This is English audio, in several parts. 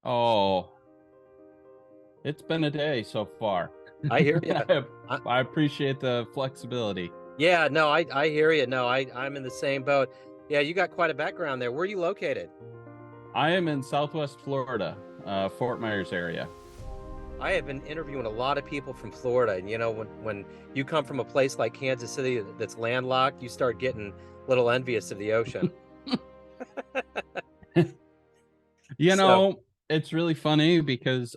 Oh, it's been a day so far. I hear you. I, I, I appreciate the flexibility. yeah, no, I hear you. No, I'm in the same boat. Yeah, you got quite a background there. Where are you located? I am in Southwest Florida, Fort Myers area. I have been interviewing a lot of people from Florida, and when you come from a place like Kansas City that's landlocked, you start getting a little envious of the ocean. You So, know, it's really funny because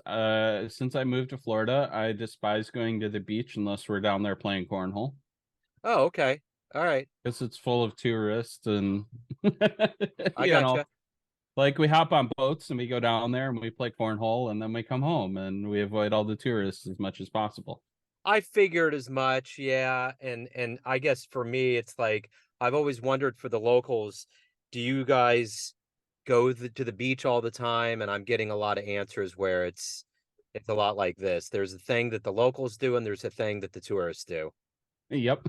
since I moved to Florida, I despise going to the beach unless we're down there playing cornhole oh, okay. All right. because it's full of tourists and I you got know, you. like we hop on boats and we go down there and we play cornhole and then we come home and we avoid all the tourists as much as possible. I figured as much, yeah. And I guess for me, it's like I've always wondered for the locals, do you guys go to the beach all the time? And I'm getting a lot of answers where it's a lot like this. There's a thing that the locals do, and there's a thing that the tourists do. Yep.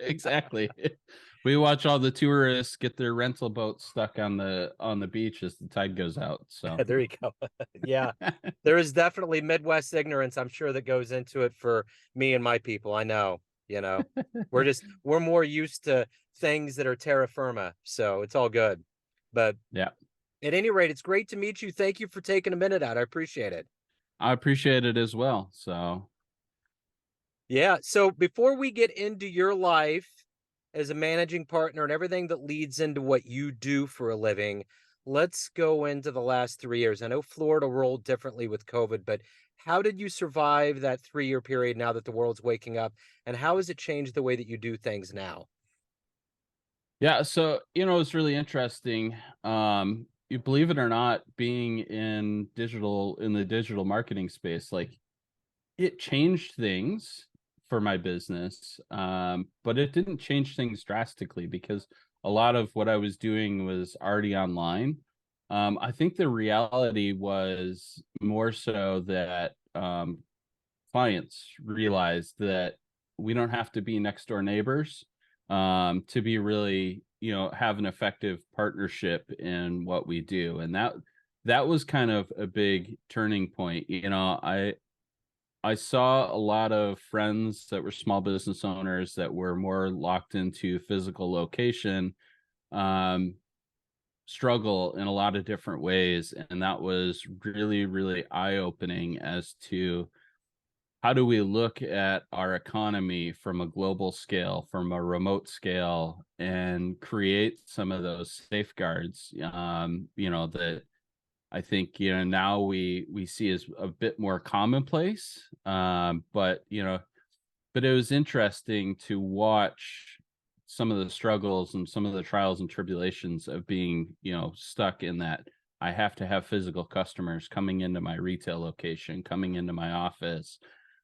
Exactly. We watch all the tourists get their rental boats stuck on the beach as the tide goes out. So There you go. Yeah. There is definitely Midwest ignorance, I'm sure, that goes into it for me and my people. I know, we're more used to things that are terra firma, so it's all good. But yeah, at any rate, it's great to meet you. Thank you for taking a minute out. I appreciate it. I appreciate it as well. So Yeah. So before we get into your life as a managing partner and everything that leads into what you do for a living, let's go into the last 3 years. I know Florida rolled differently with COVID, but how did you survive that 3 year period now that the world's waking up? And how has it changed the way that you do things now? yeah, so it's really interesting. You believe it or not, being in the digital marketing space, like it changed things for my business, but it didn't change things drastically because a lot of what I was doing was already online. I think the reality was more so that clients realized that we don't have to be next door neighbors to be really, have an effective partnership in what we do, and that was kind of a big turning point. I saw a lot of friends that were small business owners that were more locked into physical location um, struggle in a lot of different ways. And that was really, really eye opening as to how do we look at our economy from a global scale, from a remote scale, and create some of those safeguards, that I think now we see as a bit more commonplace. But it was interesting to watch some of the struggles and some of the trials and tribulations of being stuck in that. I have to have physical customers coming into my retail location, coming into my office.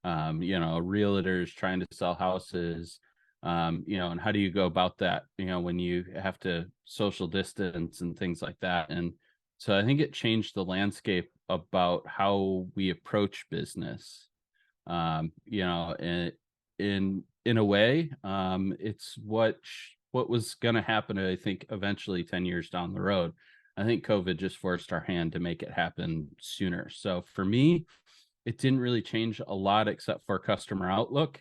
Realtors trying to sell houses. And how do you go about that? When you have to social distance and things like that. And so I think it changed the landscape about how we approach business. And in a way, it's what was going to happen. I think eventually 10 years down the road. I think COVID just forced our hand to make it happen sooner. So for me, it didn't really change a lot except for customer outlook,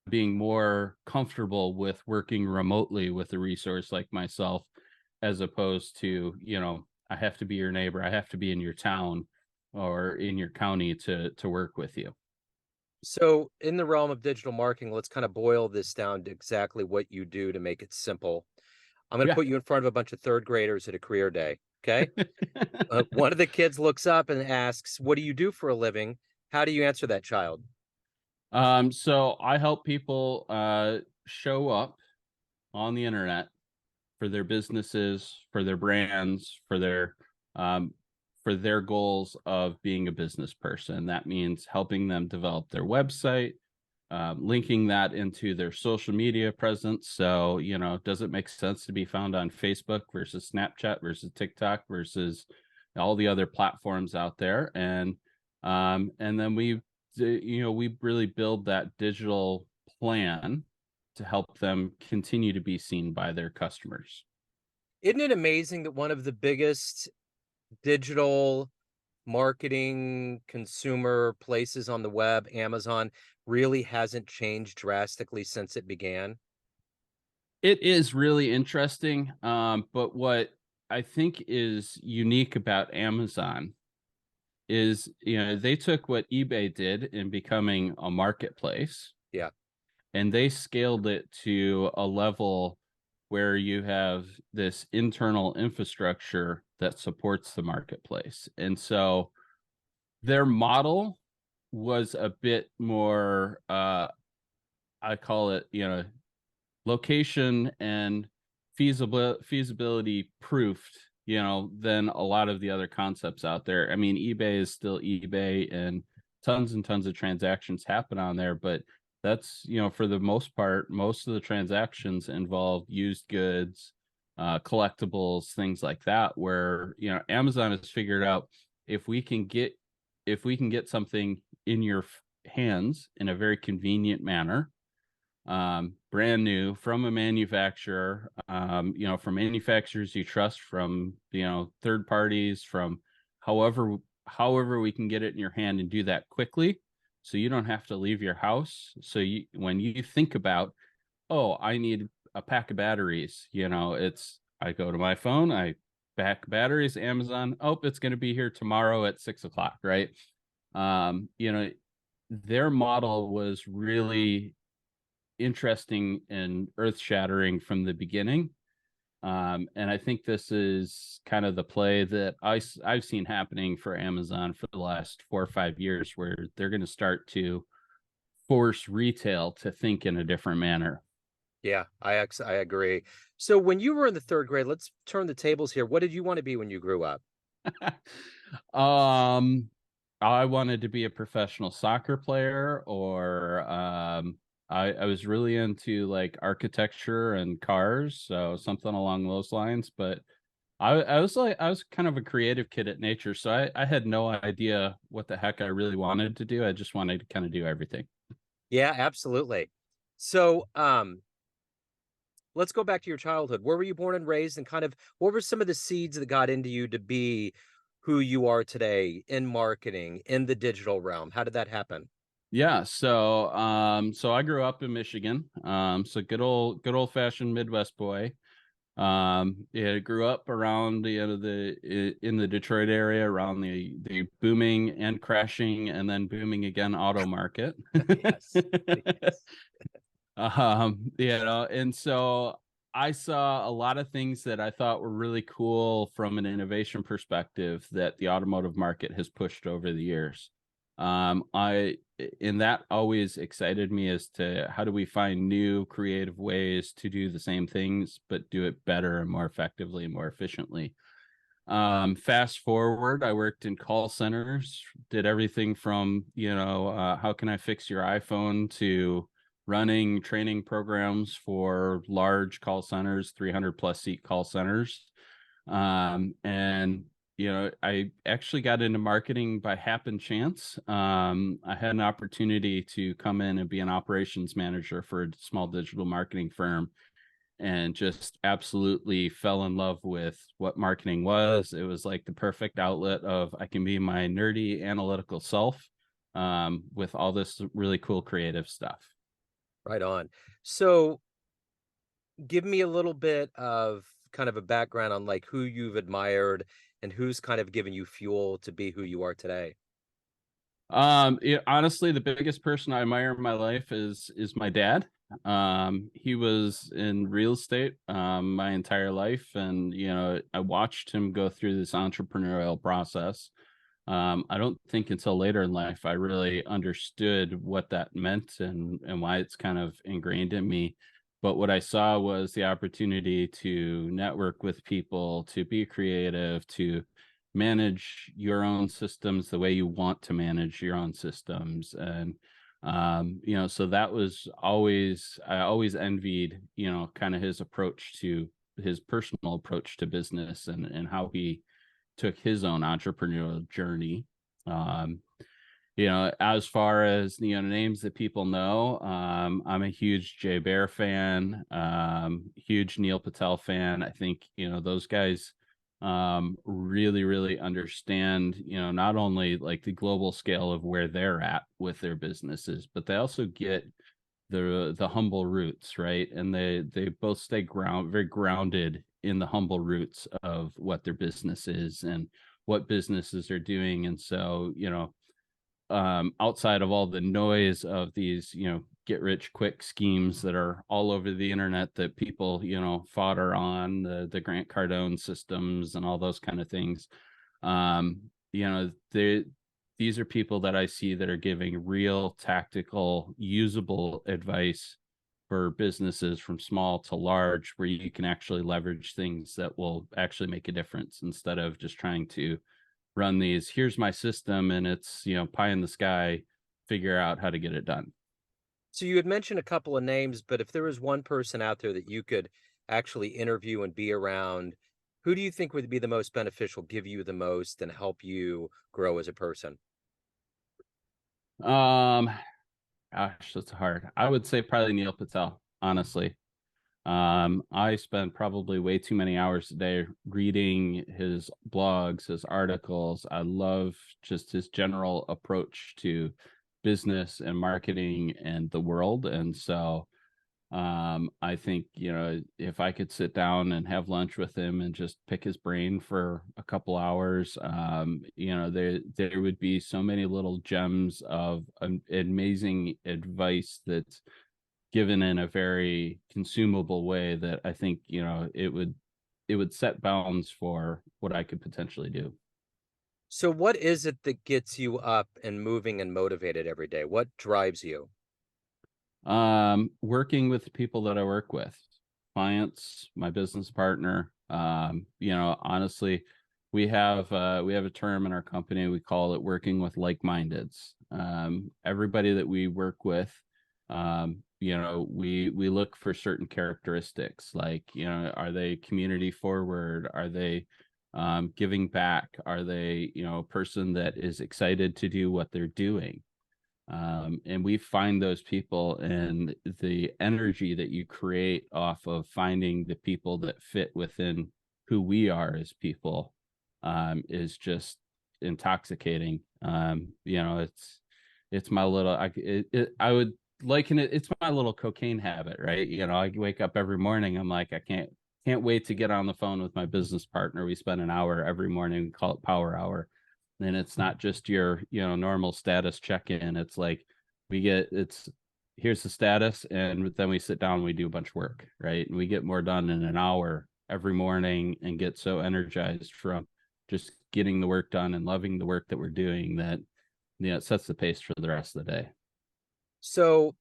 being more comfortable with working remotely with a resource like myself, as opposed to, I have to be your neighbor, I have to be in your town or in your county to work with you. So, in the realm of digital marketing, let's kind of boil this down to exactly what you do to make it simple. I'm going to Yeah. put you in front of a bunch of third graders at a career day. Okay. One of the kids looks up and asks, "What do you do for a living?" How do you answer that child? So I help people show up on the internet for their businesses, for their brands, um, for their goals of being a business person. That means helping them develop their website, linking that into their social media presence. So, does it make sense to be found on Facebook versus Snapchat versus TikTok versus all the other platforms out there? And then we really build that digital plan to help them continue to be seen by their customers. Isn't it amazing that one of the biggest digital marketing, consumer places on the web, Amazon, really hasn't changed drastically since it began? It is really interesting. But what I think is unique about Amazon is, they took what eBay did in becoming a marketplace Yeah, and they scaled it to a level where you have this internal infrastructure that supports the marketplace. And so their model was a bit more, I call it, location and feasibility proofed, than a lot of the other concepts out there. I mean, eBay is still eBay and tons of transactions happen on there, but that's, for the most part, most of the transactions involve used goods, collectibles, things like that, where, Amazon has figured out if we can get something in your hands in a very convenient manner, brand new from a manufacturer, from manufacturers you trust, from, third parties, from however we can get it in your hand and do that quickly, so you don't have to leave your house. So when you think about, oh, I need a pack of batteries, it's, I go to my phone, I pack batteries, Amazon, oh, it's going to be here tomorrow at 6 o'clock, right? um you know their model was really interesting and earth shattering from the beginning. And I think this is kind of the play that I've seen happening for Amazon for the last 4 or 5 years, where they're going to start to force retail to think in a different manner. yeah, I agree. So when you were in the third grade, let's turn the tables here. What did you want to be when you grew up? um, I wanted to be a professional soccer player, or I was really into like architecture and cars, so something along those lines. But I was kind of a creative kid at nature, so I had no idea what the heck I really wanted to do. I just wanted to kind of do everything. Yeah, absolutely. So, let's go back to your childhood. Where were you born and raised, and kind of what were some of the seeds that got into you to be who you are today in marketing, in the digital realm? How did that happen? Yeah, so I grew up in Michigan. So good old fashioned Midwest boy. Yeah, grew up around the in the Detroit area, around the booming and crashing and then booming again auto market. Yes. Yes. And so I saw a lot of things that I thought were really cool from an innovation perspective that the automotive market has pushed over the years. I and that always excited me as to how do we find new creative ways to do the same things but do it better and more effectively and more efficiently. Fast forward, I worked in call centers, did everything from, how can I fix your iPhone, to running training programs for large call centers, 300 plus seat call centers. And I actually got into marketing by happen chance. I had an opportunity to come in and be an operations manager for a small digital marketing firm, and just absolutely fell in love with what marketing was. It was like the perfect outlet of, I can be my nerdy analytical self, with all this really cool creative stuff. Right on. So, give me a little bit of kind of a background on like who you've admired and who's kind of given you fuel to be who you are today. Honestly, the biggest person I admire in my life is my dad. He was in real estate my entire life, and I watched him go through this entrepreneurial process. I don't think until later in life I really understood what that meant and why it's kind of ingrained in me. But what I saw was the opportunity to network with people, to be creative, to manage your own systems the way you want to manage your own systems. And so that was always, I always envied, kind of his approach to his personal approach to business, and how he took his own entrepreneurial journey. Um, as far as names that people know, I'm a huge Jay Bear fan, huge Neil Patel fan. I think those guys really, really understand, not only like the global scale of where they're at with their businesses, but they also get the humble roots, right? And they both stay very grounded in the humble roots of what their business is and what businesses are doing. And so, outside of all the noise of these, get rich quick schemes that are all over the internet that people, fodder on the Grant Cardone systems and all those kind of things. These are people that I see that are giving real tactical, usable advice for businesses from small to large, where you can actually leverage things that will actually make a difference instead of just trying to run these, here's my system and it's, pie in the sky, figure out how to get it done. So you had mentioned a couple of names, but if there was one person out there that you could actually interview and be around, who do you think would be the most beneficial, give you the most, and help you grow as a person? um Gosh, that's hard. I would say probably Neil Patel, honestly. I spend probably way too many hours a day reading his blogs, his articles. I love just his general approach to business and marketing and the world. And so I think, if I could sit down and have lunch with him and just pick his brain for a couple hours, there would be so many little gems of amazing advice that's given in a very consumable way that I think, it would set bounds for what I could potentially do. So what is it that gets you up and moving and motivated every day? What drives you? Working with people that I work with, clients, my business partner. Honestly, we have a term in our company. We call it working with like-mindeds. Everybody that we work with, we look for certain characteristics, like, are they community forward? Are they giving back? Are they, a person that is excited to do what they're doing? And we find those people, and the energy that you create off of finding the people that fit within who we are as people, is just intoxicating. It's my little, I would liken it, it's my little cocaine habit, right? I wake up every morning, I'm like, I can't wait to get on the phone with my business partner. We spend an hour every morning, we call it power hour. And it's not just your, normal status check-in. It's like it's here's the status, and then we sit down and we do a bunch of work, right? And we get more done in an hour every morning and get so energized from just getting the work done and loving the work that we're doing that, it sets the pace for the rest of the day. So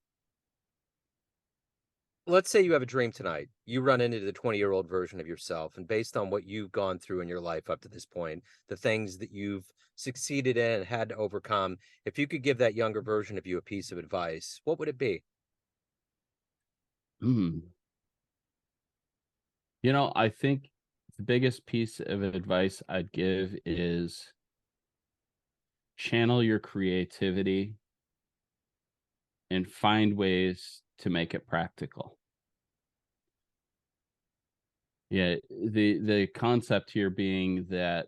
let's say you have a dream tonight. You run into the 20-year-old version of yourself, and based on what you've gone through in your life up to this point, the things that you've succeeded in and had to overcome, if you could give that younger version of you a piece of advice, what would it be? Mm. I think the biggest piece of advice I'd give is channel your creativity and find ways to make it practical. Yeah, the concept here being that,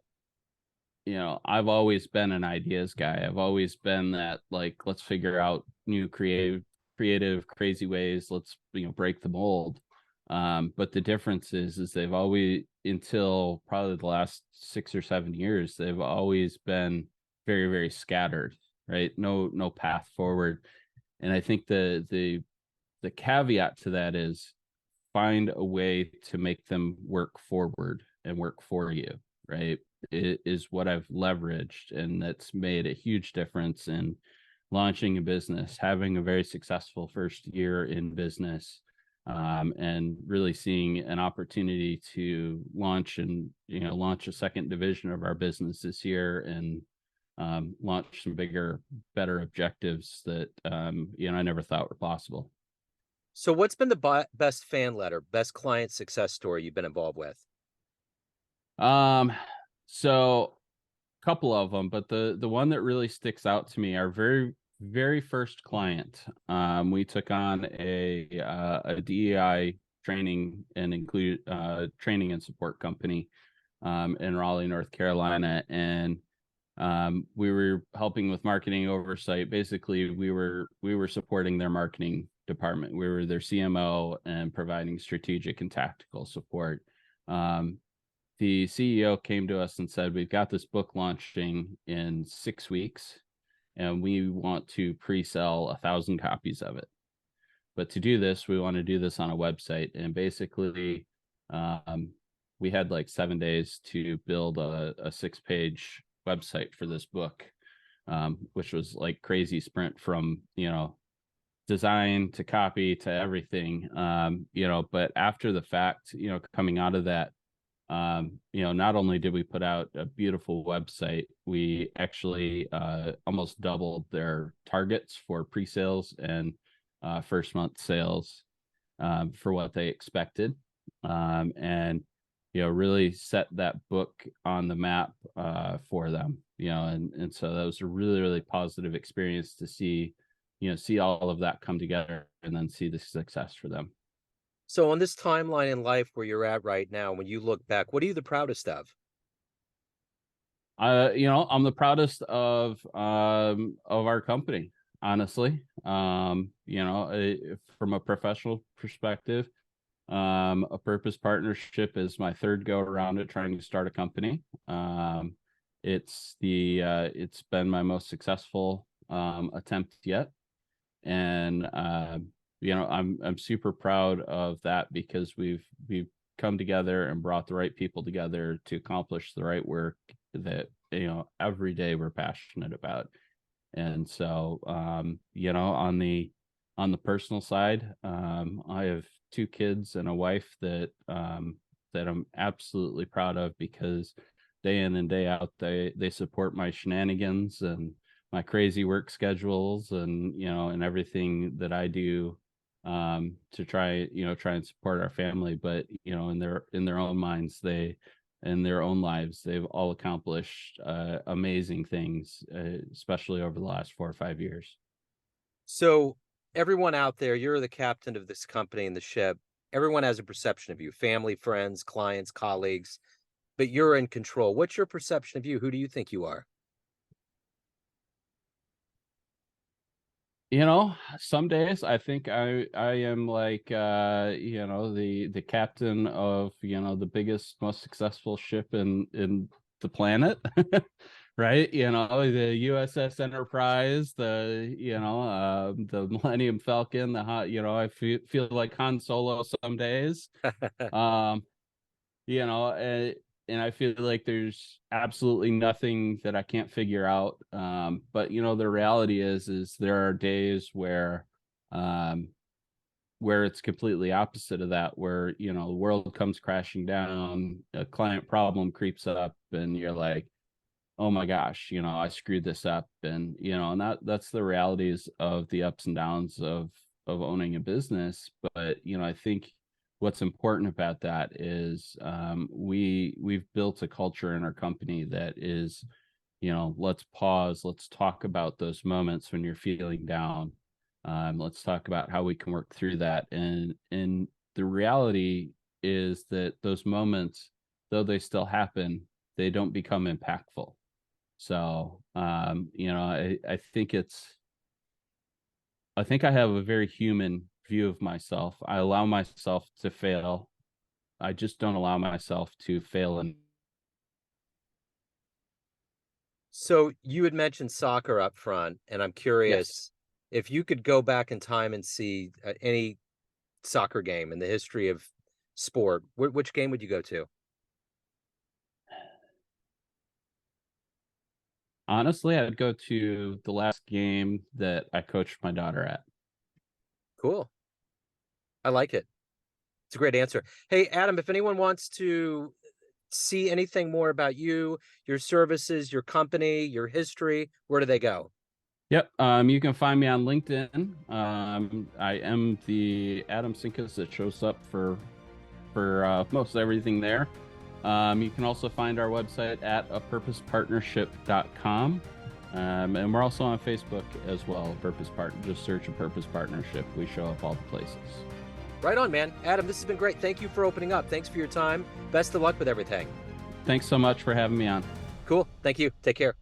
I've always been an ideas guy. I've always been that, like, let's figure out new creative crazy ways. Let's, break the mold. But the difference is they've always, until probably the last 6 or 7 years, they've always been very, very scattered, right? No path forward. And I think the caveat to that is find a way to make them work forward and work for you, right? It is what I've leveraged, and that's made a huge difference in launching a business, having a very successful first year in business, and really seeing an opportunity to launch a second division of our business this year, and launch some bigger, better objectives that, I never thought were possible. So what's been the best fan letter, best client success story you've been involved with? Um, so couple of them, but the one that really sticks out to me, our very very first client. We took on a DEI training and include training and support company. in Raleigh, North Carolina, and we were helping with marketing oversight. Basically, we were supporting their marketing department. We were their CMO and providing strategic and tactical support. The CEO came to us and said, "We've got this book launching in 6 weeks, and we want to pre-sell 1,000 copies of it. But to do this, we want to do this on a website." And basically, um, we had like 7 days to build a 6-page website for this book, which was like crazy sprint from, design to copy to everything. But after the fact, coming out of that, not only did we put out a beautiful website, we actually almost doubled their targets for pre-sales and first month sales for what they expected, and really set that book on the map for them. And so that was a really, really positive experience to see all of that come together and then see the success for them. So on this timeline in life where you're at right now, when you look back, what are you the proudest of? I'm the proudest of our company, honestly. From a professional perspective, a purpose partnership is my third go around at trying to start a company. It's been my most successful attempt yet, and I'm super proud of that because we've come together and brought the right people together to accomplish the right work that every day we're passionate about. And so on the personal side, I have 2 kids and a wife that I'm absolutely proud of, because day in and day out they support my shenanigans and my crazy work schedules, and everything that I do to try and support our family. But in their own minds, in their own lives, they've all accomplished amazing things, especially over the last 4 or 5 years. So everyone out there, you're the captain of this company and the ship. Everyone has a perception of you, family, friends, clients, colleagues, but you're in control. What's your perception of you? Who do you think you are? Some days I think I am like the captain of the biggest, most successful ship in the planet. Right, the USS Enterprise, the Millennium Falcon, I feel like Han Solo some days. um and I feel like there's absolutely nothing that I can't figure out. But the reality is there are days um, where it's completely opposite of that, where the world comes crashing down, a client problem creeps up, and you're like, oh my gosh, I screwed this up. And that's the realities of the ups and downs of owning a business. But I think what's important about that is we've built a culture in our company that is, let's pause, let's talk about those moments when you're feeling down. Let's talk about how we can work through that. And the reality is that those moments, though they still happen, they don't become impactful. So, I think I have a very human view of myself. I allow myself to fail. I just don't allow myself to fail. And So you had mentioned soccer up front, and I'm yes, curious if you could go back in time and see any soccer game in the history of sport, which game would you go to? honestly, I'd go to the last game that I coached my daughter at. Cool. I like it. It's a great answer. Hey, Adam, if anyone wants to see anything more about you, your services, your company, your history, where do they go? Yep. You can find me on LinkedIn. I am the Adam Sinkus that shows up for most everything there. You can also find our website at apurposepartnership.com. And we're also on Facebook as well. Just search a Purpose Partnership. We show up all the places. Right on, man. Adam, this has been great. Thank you for opening up. Thanks for your time. Best of luck with everything. Thanks so much for having me on. Cool. Thank you. Take care.